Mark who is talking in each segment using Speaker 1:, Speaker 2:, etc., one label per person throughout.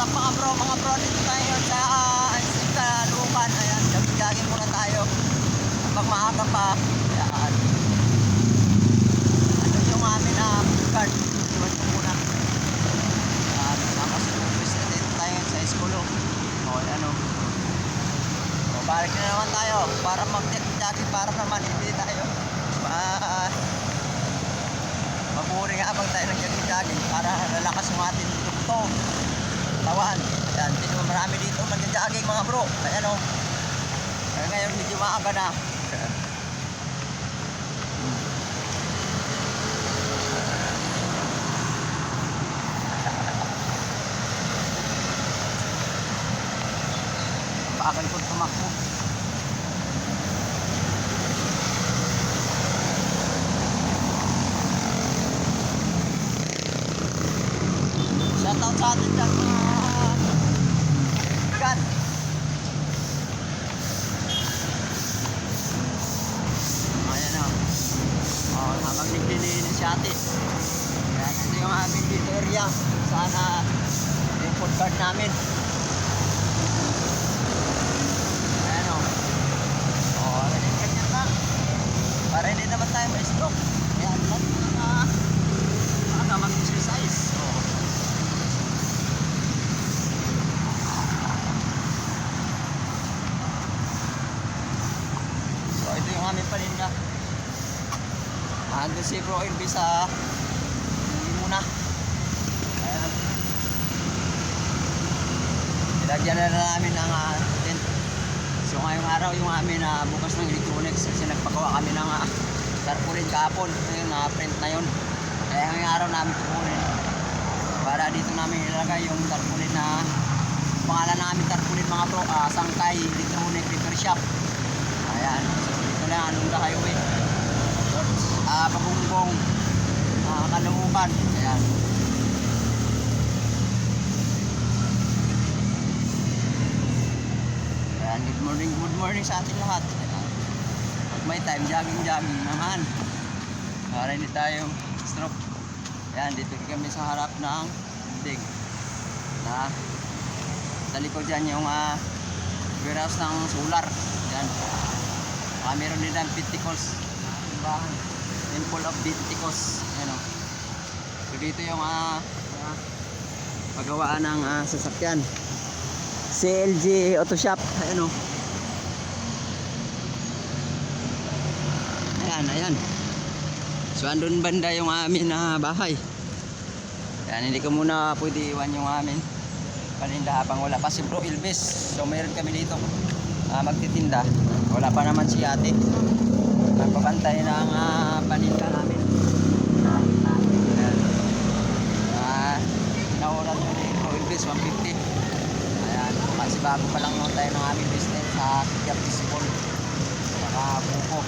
Speaker 1: What's up mga bro, dito tayo sa Lukan. Ayan, jogging muna tayo habang maaga pa. Ayan, ano yung amin na card, iwan ko muna. Ayan, tapos dito tayo sa school. O ayan o, balik na naman tayo para mag-jogging, para naman hindi tayo maburing habang tayo nag-jogging, para lalakas yung ating dugtong tawan. Ayan, marami dito nag-jogging mga bro. Ayan o, kaya ngayon medyo maaga na. Bakal ko tumakbo. Shoutout sa atin dyan mga kan. Ayan o, habang naglilinis si ate. Ayan, ito yung aming dito area. Sana yung food cart namin. Ayan o, ganyan lang para hindi naman tayo may stroke. Ayan lang na mag-exercise. Ito yung aming paninda. Andun si Bro Elvis sa hindi muna. Ayan, nilagyan na namin ng tent. So ngayong araw yung amin bukas ng electronics, kasi nagpagawa kami ng tarpaulin kahapon. Yung print na yun, kaya ngayong araw namin kukunin para dito namin ilagay yung tarpaulin na pangalan namin, tarpaulin mga bro, Sangkay Electronic Repair Shop. Ayan, so dito lang anong highway, Pagungbong, Kaluukan. Ayan, ayan, good morning sa ating lahat. Ayan, pag may time, jogging naman para hindi tayo stroke. Ayan, dito kami sa harap ng building na sa likod dyan yung warehouse ng solar. Ayan, meron din ang Pentecost, Temple of Pentecost. Ayan o, so dito yung pagawaan ng sasakyan, CLG Auto Shop. Ayan o, ayan. So andun banda yung amin na bahay. Ayan, hindi ko muna pwede iwan yung amin paninda habang wala pa si Bro Elvis. So mayroon kami dito magtitinda, wala pa naman si ate, nagpapantay ng paninda namin. Nawalan nyo ni Bro Elvis 150. Ayan, kasi bago pa lang naman tayo ng aming business sa Kikyap School, saka buko.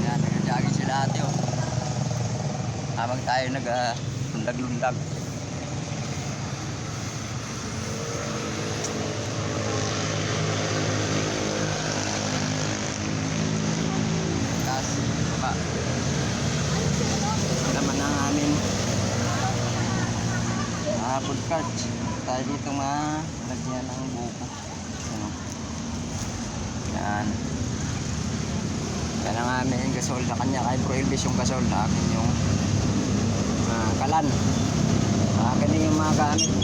Speaker 1: Ayan, nag-jogging sila ate o, habang tayo nag-lundag-lundag. Taas, baba. Naman ang amin food cart. Tayo dito malagyan ng buko. Yan. Yan ang amin gasol na kanya, kay Bro Elvis yung gasol, na akin yung kalan. Akin din yung mga gamit.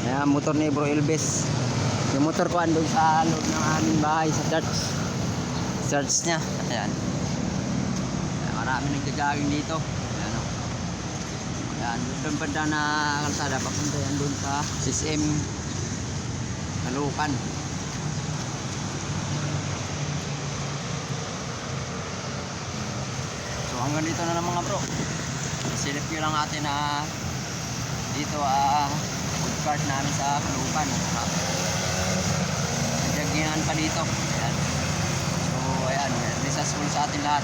Speaker 1: Ayan, motor ni Bro Elvis. Yung motor ko andun sa loob ng aming bahay, sa church niya. Ayan, marami nagja-jogging dito. Ayan o, ayan, doon banda na kalsada papunta yan doon sa CCM Kaluukan. So hanggang dito na lang mga bro. Silip nyo lang atin na dito food cart namin sa Kaluukan. Nagjagingan pa dito. Ayan. So ayan, this is full sa atin lahat.